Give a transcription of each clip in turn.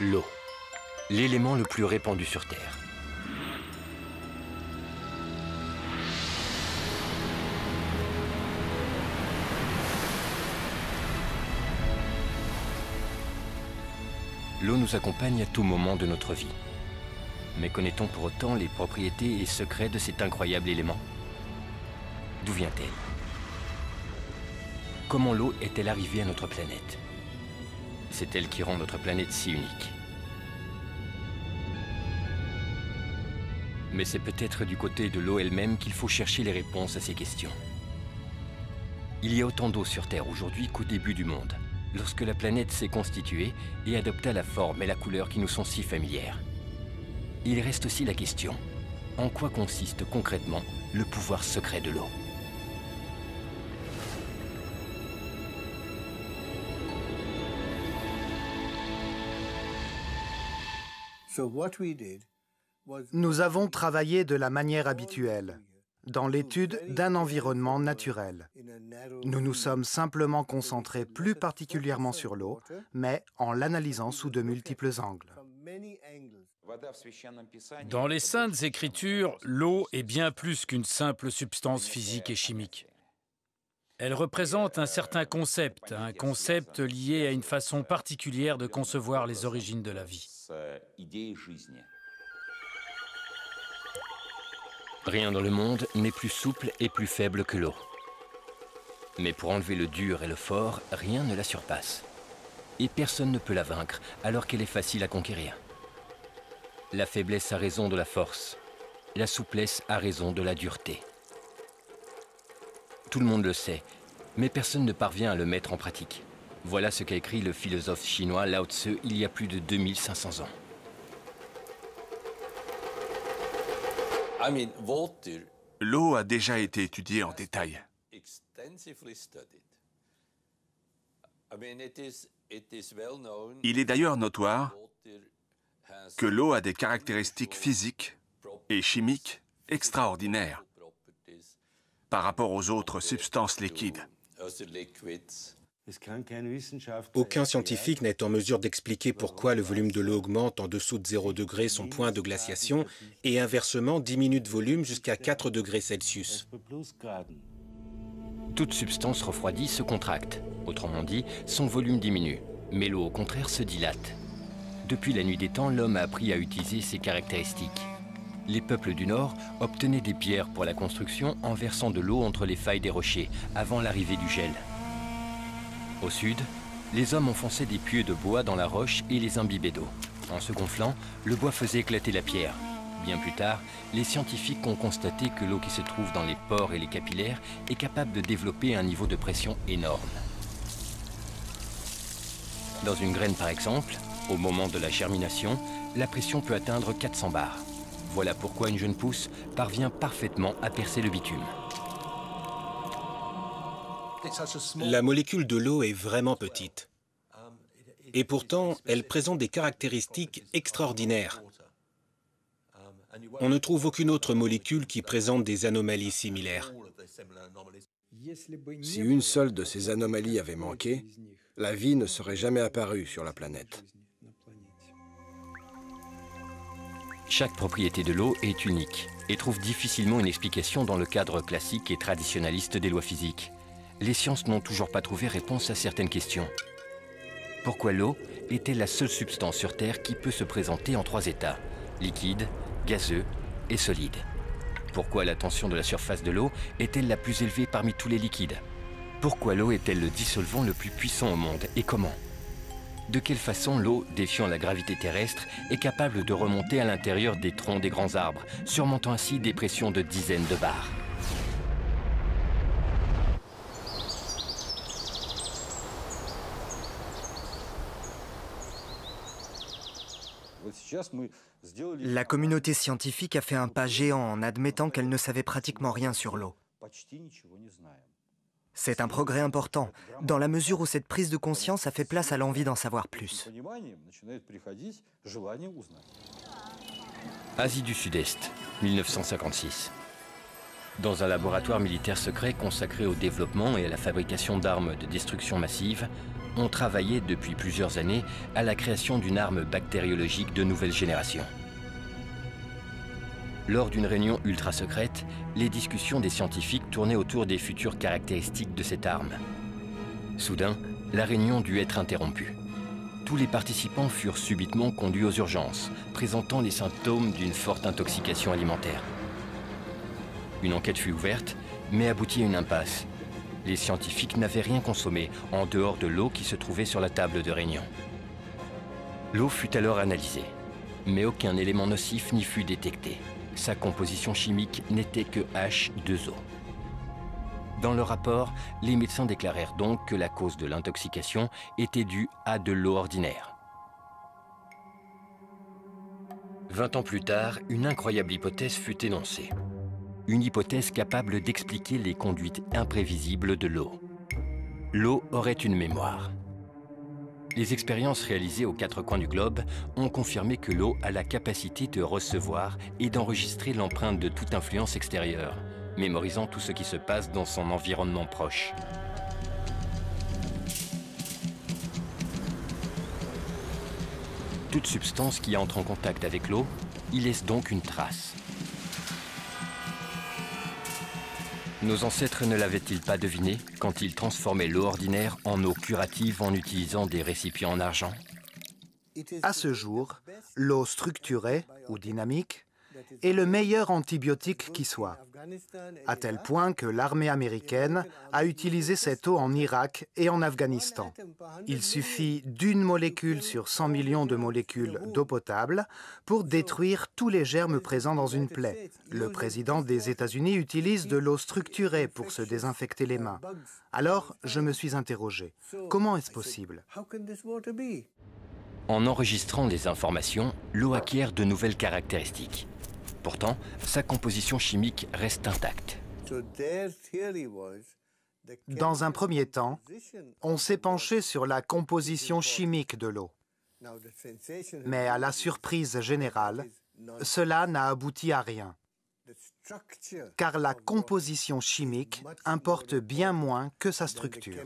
L'eau, l'élément le plus répandu sur Terre. L'eau nous accompagne à tout moment de notre vie. Mais connaît-on pour autant les propriétés et secrets de cet incroyable élément? D'où vient-elle? Comment l'eau est-elle arrivée à notre planète? C'est elle qui rend notre planète si unique. Mais c'est peut-être du côté de l'eau elle-même qu'il faut chercher les réponses à ces questions. Il y a autant d'eau sur Terre aujourd'hui qu'au début du monde, lorsque la planète s'est constituée et adopta la forme et la couleur qui nous sont si familières. Il reste aussi la question, en quoi consiste concrètement le pouvoir secret de l'eau? Nous avons travaillé de la manière habituelle, dans l'étude d'un environnement naturel. Nous nous sommes simplement concentrés plus particulièrement sur l'eau, mais en l'analysant sous de multiples angles. Dans les Saintes Écritures, l'eau est bien plus qu'une simple substance physique et chimique. Elle représente un certain concept, un concept lié à une façon particulière de concevoir les origines de la vie. Rien dans le monde n'est plus souple et plus faible que l'eau. Mais pour enlever le dur et le fort, rien ne la surpasse. Et personne ne peut la vaincre, alors qu'elle est facile à conquérir. La faiblesse a raison de la force. La souplesse a raison de la dureté. Tout le monde le sait, mais personne ne parvient à le mettre en pratique. Voilà ce qu'a écrit le philosophe chinois Lao Tzu il y a plus de 2500 ans. L'eau a déjà été étudiée en détail. Il est d'ailleurs notoire que l'eau a des caractéristiques physiques et chimiques extraordinaires par rapport aux autres substances liquides. Aucun scientifique n'est en mesure d'expliquer pourquoi le volume de l'eau augmente en dessous de 0 degré son point de glaciation et inversement diminue de volume jusqu'à 4 degrés Celsius. Toute substance refroidie se contracte. Autrement dit, son volume diminue. Mais l'eau, au contraire, se dilate. Depuis la nuit des temps, l'homme a appris à utiliser ces caractéristiques. Les peuples du Nord obtenaient des pierres pour la construction en versant de l'eau entre les failles des rochers, avant l'arrivée du gel. Au sud, les hommes enfonçaient des pieux de bois dans la roche et les imbibaient d'eau. En se gonflant, le bois faisait éclater la pierre. Bien plus tard, les scientifiques ont constaté que l'eau qui se trouve dans les pores et les capillaires est capable de développer un niveau de pression énorme. Dans une graine par exemple, au moment de la germination, la pression peut atteindre 400 bars. Voilà pourquoi une jeune pousse parvient parfaitement à percer le bitume. La molécule de l'eau est vraiment petite. Et pourtant, elle présente des caractéristiques extraordinaires. On ne trouve aucune autre molécule qui présente des anomalies similaires. Si une seule de ces anomalies avait manqué, la vie ne serait jamais apparue sur la planète. Chaque propriété de l'eau est unique et trouve difficilement une explication dans le cadre classique et traditionnaliste des lois physiques. Les sciences n'ont toujours pas trouvé réponse à certaines questions. Pourquoi l'eau est-elle la seule substance sur Terre qui peut se présenter en 3 états, liquide, gazeux et solide? Pourquoi la tension de la surface de l'eau est-elle la plus élevée parmi tous les liquides? Pourquoi l'eau est-elle le dissolvant le plus puissant au monde et comment? De quelle façon l'eau, défiant la gravité terrestre, est capable de remonter à l'intérieur des troncs des grands arbres, surmontant ainsi des pressions de dizaines de bars? La communauté scientifique a fait un pas géant en admettant qu'elle ne savait pratiquement rien sur l'eau. C'est un progrès important, dans la mesure où cette prise de conscience a fait place à l'envie d'en savoir plus. Asie du Sud-Est, 1956. Dans un laboratoire militaire secret consacré au développement et à la fabrication d'armes de destruction massive, ont travaillé depuis plusieurs années à la création d'une arme bactériologique de nouvelle génération. Lors d'une réunion ultra secrète, les discussions des scientifiques tournaient autour des futures caractéristiques de cette arme. Soudain, la réunion dut être interrompue. Tous les participants furent subitement conduits aux urgences, présentant les symptômes d'une forte intoxication alimentaire. Une enquête fut ouverte, mais aboutit à une impasse. Les scientifiques n'avaient rien consommé en dehors de l'eau qui se trouvait sur la table de réunion. L'eau fut alors analysée, mais aucun élément nocif n'y fut détecté. Sa composition chimique n'était que H2O. Dans le rapport, les médecins déclarèrent donc que la cause de l'intoxication était due à de l'eau ordinaire. 20 ans plus tard, une incroyable hypothèse fut énoncée. Une hypothèse capable d'expliquer les conduites imprévisibles de l'eau. L'eau aurait une mémoire. Les expériences réalisées aux 4 coins du globe ont confirmé que l'eau a la capacité de recevoir et d'enregistrer l'empreinte de toute influence extérieure, mémorisant tout ce qui se passe dans son environnement proche. Toute substance qui entre en contact avec l'eau y laisse donc une trace. Nos ancêtres ne l'avaient-ils pas deviné quand ils transformaient l'eau ordinaire en eau curative en utilisant des récipients en argent? À ce jour, l'eau structurée ou dynamique est le meilleur antibiotique qui soit, à tel point que l'armée américaine a utilisé cette eau en Irak et en Afghanistan. Il suffit d'une molécule sur 100 millions de molécules d'eau potable pour détruire tous les germes présents dans une plaie. Le président des États-Unis utilise de l'eau structurée pour se désinfecter les mains. Alors, je me suis interrogé, comment est-ce possible? En enregistrant les informations, l'eau acquiert de nouvelles caractéristiques. Pourtant, sa composition chimique reste intacte. Dans un premier temps, on s'est penché sur la composition chimique de l'eau. Mais à la surprise générale, cela n'a abouti à rien. Car la composition chimique importe bien moins que sa structure.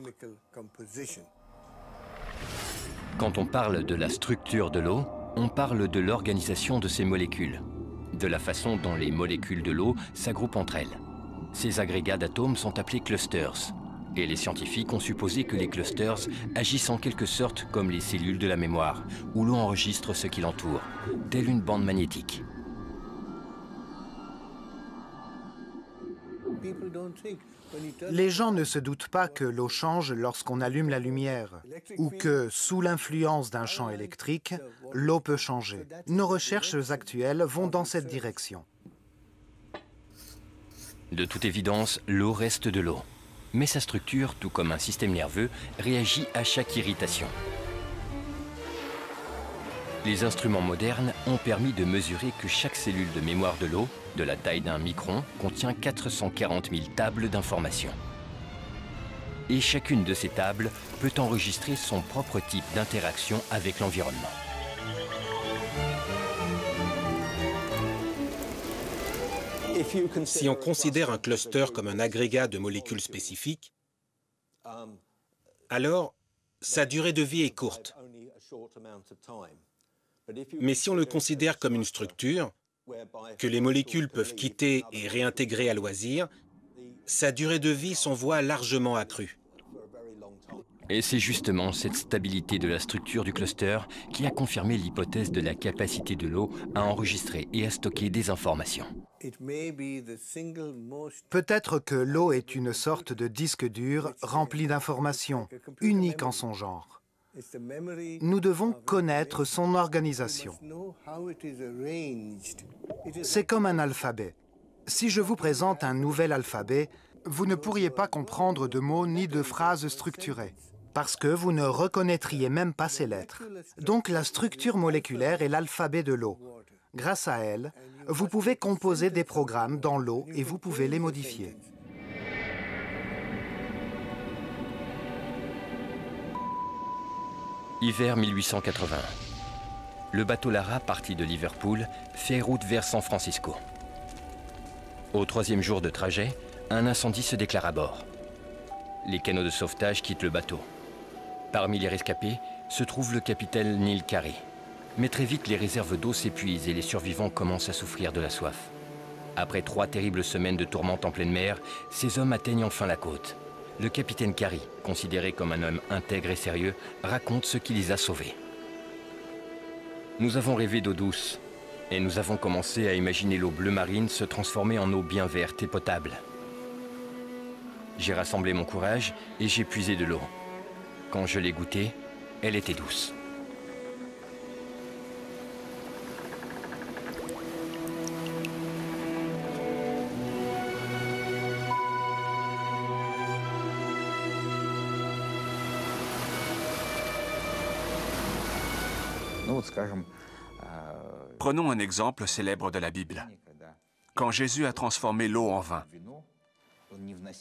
Quand on parle de la structure de l'eau, on parle de l'organisation de ses molécules, de la façon dont les molécules de l'eau s'agroupent entre elles. Ces agrégats d'atomes sont appelés clusters, et les scientifiques ont supposé que les clusters agissent en quelque sorte comme les cellules de la mémoire, où l'eau enregistre ce qui l'entoure, telle une bande magnétique. Les gens ne se doutent pas que l'eau change lorsqu'on allume la lumière ou que, sous l'influence d'un champ électrique, l'eau peut changer. Nos recherches actuelles vont dans cette direction. De toute évidence, l'eau reste de l'eau. Mais sa structure, tout comme un système nerveux, réagit à chaque irritation. Les instruments modernes ont permis de mesurer que chaque cellule de mémoire de l'eau, de la taille d'un micron, contient 440 000 tables d'informations. Et chacune de ces tables peut enregistrer son propre type d'interaction avec l'environnement. Si on considère un cluster comme un agrégat de molécules spécifiques, alors sa durée de vie est courte. Mais si on le considère comme une structure, que les molécules peuvent quitter et réintégrer à loisir, sa durée de vie s'en voit largement accrue. Et c'est justement cette stabilité de la structure du cluster qui a confirmé l'hypothèse de la capacité de l'eau à enregistrer et à stocker des informations. Peut-être que l'eau est une sorte de disque dur rempli d'informations, unique en son genre. Nous devons connaître son organisation. C'est comme un alphabet. Si je vous présente un nouvel alphabet, vous ne pourriez pas comprendre de mots ni de phrases structurées, parce que vous ne reconnaîtriez même pas ces lettres. Donc la structure moléculaire est l'alphabet de l'eau. Grâce à elle, vous pouvez composer des programmes dans l'eau et vous pouvez les modifier. Hiver 1880. Le bateau Lara, parti de Liverpool, fait route vers San Francisco. Au 3e jour de trajet, un incendie se déclare à bord. Les canots de sauvetage quittent le bateau. Parmi les rescapés se trouve le capitaine Neil Carey. Mais très vite, les réserves d'eau s'épuisent et les survivants commencent à souffrir de la soif. Après 3 terribles semaines de tourmente en pleine mer, ces hommes atteignent enfin la côte. Le capitaine Carey, considéré comme un homme intègre et sérieux, raconte ce qui les a sauvés. Nous avons rêvé d'eau douce et nous avons commencé à imaginer l'eau bleu marine se transformer en eau bien verte et potable. J'ai rassemblé mon courage et j'ai puisé de l'eau. Quand je l'ai goûtée, elle était douce. Prenons un exemple célèbre de la Bible. Quand Jésus a transformé l'eau en vin,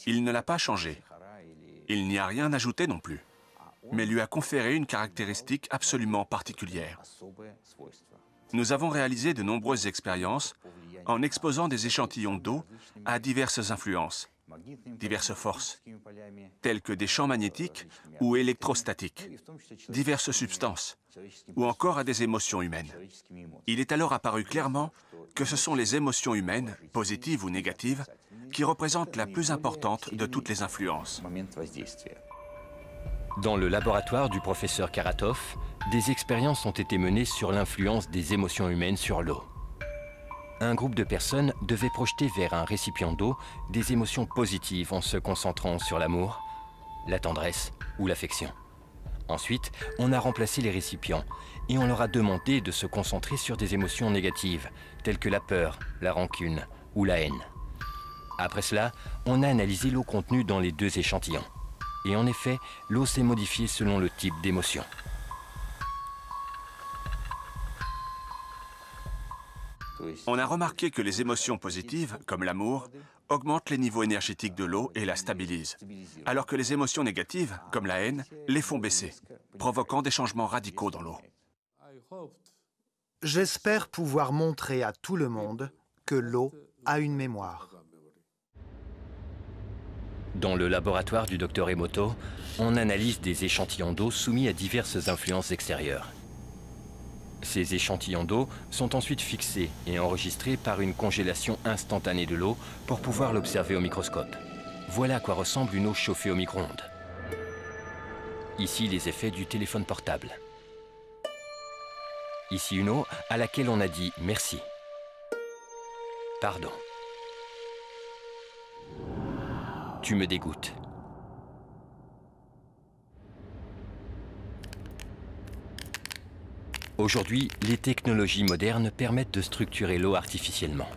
il ne l'a pas changé. Il n'y a rien ajouté non plus, mais lui a conféré une caractéristique absolument particulière. Nous avons réalisé de nombreuses expériences en exposant des échantillons d'eau à diverses influences, diverses forces, telles que des champs magnétiques ou électrostatiques, diverses substances, ou encore à des émotions humaines. Il est alors apparu clairement que ce sont les émotions humaines, positives ou négatives, qui représentent la plus importante de toutes les influences. Dans le laboratoire du professeur Karatov, des expériences ont été menées sur l'influence des émotions humaines sur l'eau. Un groupe de personnes devait projeter vers un récipient d'eau des émotions positives en se concentrant sur l'amour, la tendresse ou l'affection. Ensuite, on a remplacé les récipients et on leur a demandé de se concentrer sur des émotions négatives, telles que la peur, la rancune ou la haine. Après cela, on a analysé l'eau contenue dans les 2 échantillons. Et en effet, l'eau s'est modifiée selon le type d'émotion. On a remarqué que les émotions positives, comme l'amour, augmentent les niveaux énergétiques de l'eau et la stabilisent, alors que les émotions négatives, comme la haine, les font baisser, provoquant des changements radicaux dans l'eau. J'espère pouvoir montrer à tout le monde que l'eau a une mémoire. Dans le laboratoire du Dr Emoto, on analyse des échantillons d'eau soumis à diverses influences extérieures. Ces échantillons d'eau sont ensuite fixés et enregistrés par une congélation instantanée de l'eau pour pouvoir l'observer au microscope. Voilà à quoi ressemble une eau chauffée au micro-ondes. Ici, les effets du téléphone portable. Ici, une eau à laquelle on a dit merci. Pardon. Tu me dégoûtes. Aujourd'hui, les technologies modernes permettent de structurer l'eau artificiellement.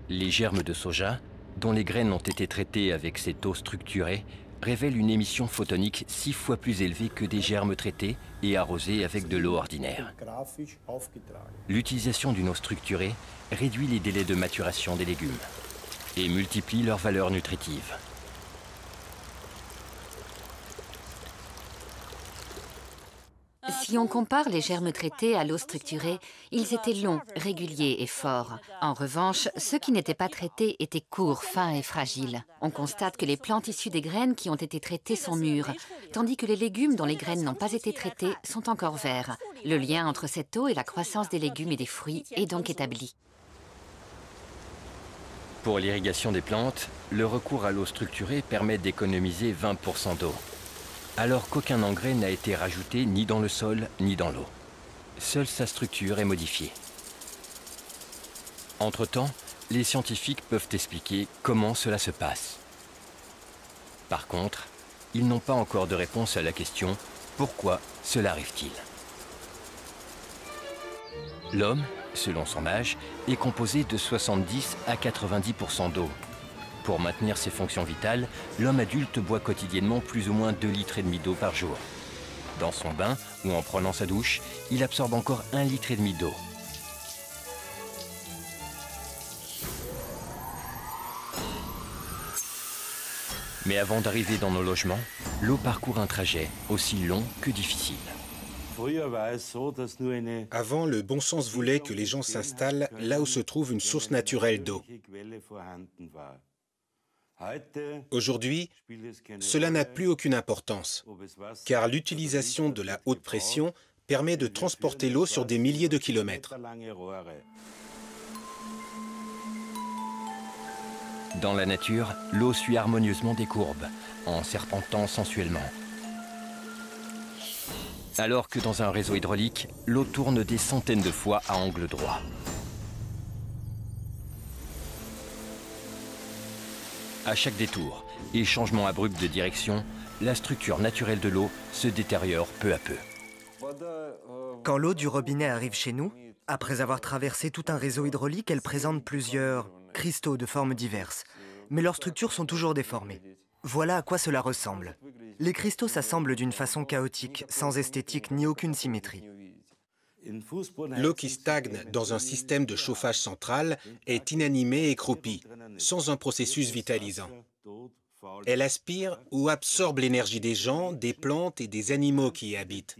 Les germes de soja, dont les graines ont été traitées avec cette eau structurée, révèlent une émission photonique 6 fois plus élevée que des germes traités et arrosés avec de l'eau ordinaire. L'utilisation d'une eau structurée réduit les délais de maturation des légumes et multiplie leur valeur nutritive. Si on compare les germes traités à l'eau structurée, ils étaient longs, réguliers et forts. En revanche, ceux qui n'étaient pas traités étaient courts, fins et fragiles. On constate que les plantes issues des graines qui ont été traitées sont mûres, tandis que les légumes dont les graines n'ont pas été traitées sont encore verts. Le lien entre cette eau et la croissance des légumes et des fruits est donc établi. Pour l'irrigation des plantes, le recours à l'eau structurée permet d'économiser 20% d'eau, alors qu'aucun engrais n'a été rajouté ni dans le sol ni dans l'eau. Seule sa structure est modifiée. Entre-temps, les scientifiques peuvent expliquer comment cela se passe. Par contre, ils n'ont pas encore de réponse à la question « Pourquoi cela arrive-t-il » L'homme, selon son âge, est composé de 70 à 90% d'eau. Pour maintenir ses fonctions vitales, l'homme adulte boit quotidiennement plus ou moins 2,5 litres d'eau par jour. Dans son bain ou en prenant sa douche, il absorbe encore 1,5 litre d'eau. Mais avant d'arriver dans nos logements, l'eau parcourt un trajet aussi long que difficile. Avant, le bon sens voulait que les gens s'installent là où se trouve une source naturelle d'eau. Aujourd'hui, cela n'a plus aucune importance, car l'utilisation de la haute pression permet de transporter l'eau sur des milliers de kilomètres. Dans la nature, l'eau suit harmonieusement des courbes, en serpentant sensuellement. Alors que dans un réseau hydraulique, l'eau tourne des centaines de fois à angle droit. À chaque détour et changement abrupt de direction, la structure naturelle de l'eau se détériore peu à peu. Quand l'eau du robinet arrive chez nous, après avoir traversé tout un réseau hydraulique, elle présente plusieurs cristaux de formes diverses. Mais leurs structures sont toujours déformées. Voilà à quoi cela ressemble. Les cristaux s'assemblent d'une façon chaotique, sans esthétique ni aucune symétrie. L'eau qui stagne dans un système de chauffage central est inanimée et croupie, sans un processus vitalisant. Elle aspire ou absorbe l'énergie des gens, des plantes et des animaux qui y habitent.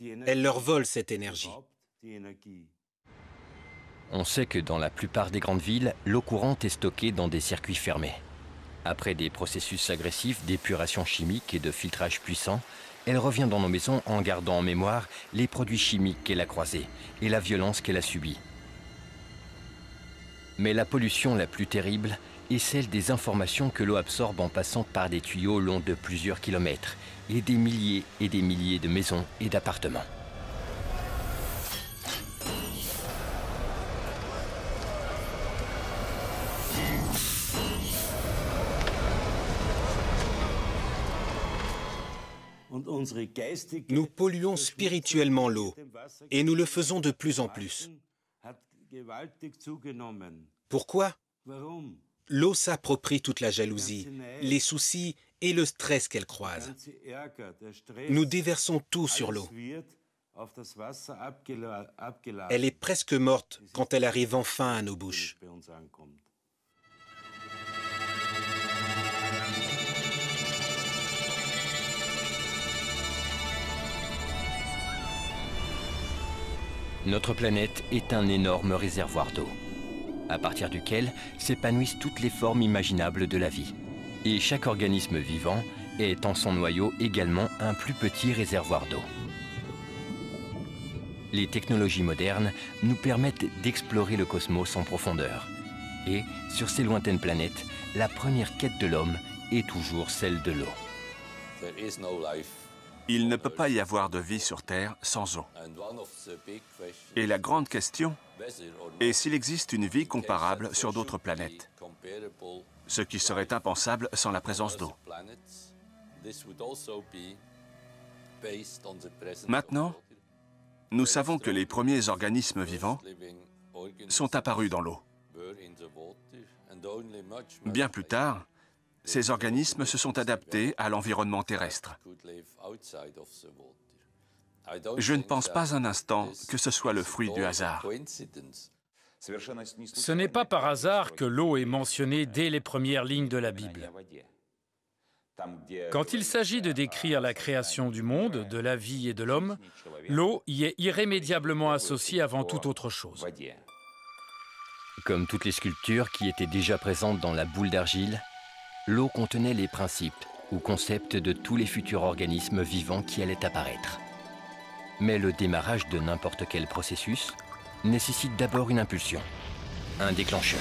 Elle leur vole cette énergie. On sait que dans la plupart des grandes villes, l'eau courante est stockée dans des circuits fermés. Après des processus agressifs d'épuration chimique et de filtrage puissant, elle revient dans nos maisons en gardant en mémoire les produits chimiques qu'elle a croisés et la violence qu'elle a subie. Mais la pollution la plus terrible est celle des informations que l'eau absorbe en passant par des tuyaux longs de plusieurs kilomètres et des milliers de maisons et d'appartements. Nous polluons spirituellement l'eau, et nous le faisons de plus en plus. Pourquoi? L'eau s'approprie toute la jalousie, les soucis et le stress qu'elle croise. Nous déversons tout sur l'eau. Elle est presque morte quand elle arrive enfin à nos bouches. Notre planète est un énorme réservoir d'eau, à partir duquel s'épanouissent toutes les formes imaginables de la vie. Et chaque organisme vivant est en son noyau également un plus petit réservoir d'eau. Les technologies modernes nous permettent d'explorer le cosmos en profondeur. Et, sur ces lointaines planètes, la première quête de l'homme est toujours celle de l'eau. Il ne peut pas y avoir de vie sur Terre sans eau. Et la grande question est s'il existe une vie comparable sur d'autres planètes, ce qui serait impensable sans la présence d'eau. Maintenant, nous savons que les premiers organismes vivants sont apparus dans l'eau. Bien plus tard, ces organismes se sont adaptés à l'environnement terrestre. Je ne pense pas un instant que ce soit le fruit du hasard. Ce n'est pas par hasard que l'eau est mentionnée dès les premières lignes de la Bible. Quand il s'agit de décrire la création du monde, de la vie et de l'homme, l'eau y est irrémédiablement associée avant toute autre chose. Comme toutes les sculptures qui étaient déjà présentes dans la boule d'argile, l'eau contenait les principes ou concepts de tous les futurs organismes vivants qui allaient apparaître. Mais le démarrage de n'importe quel processus nécessite d'abord une impulsion, un déclencheur.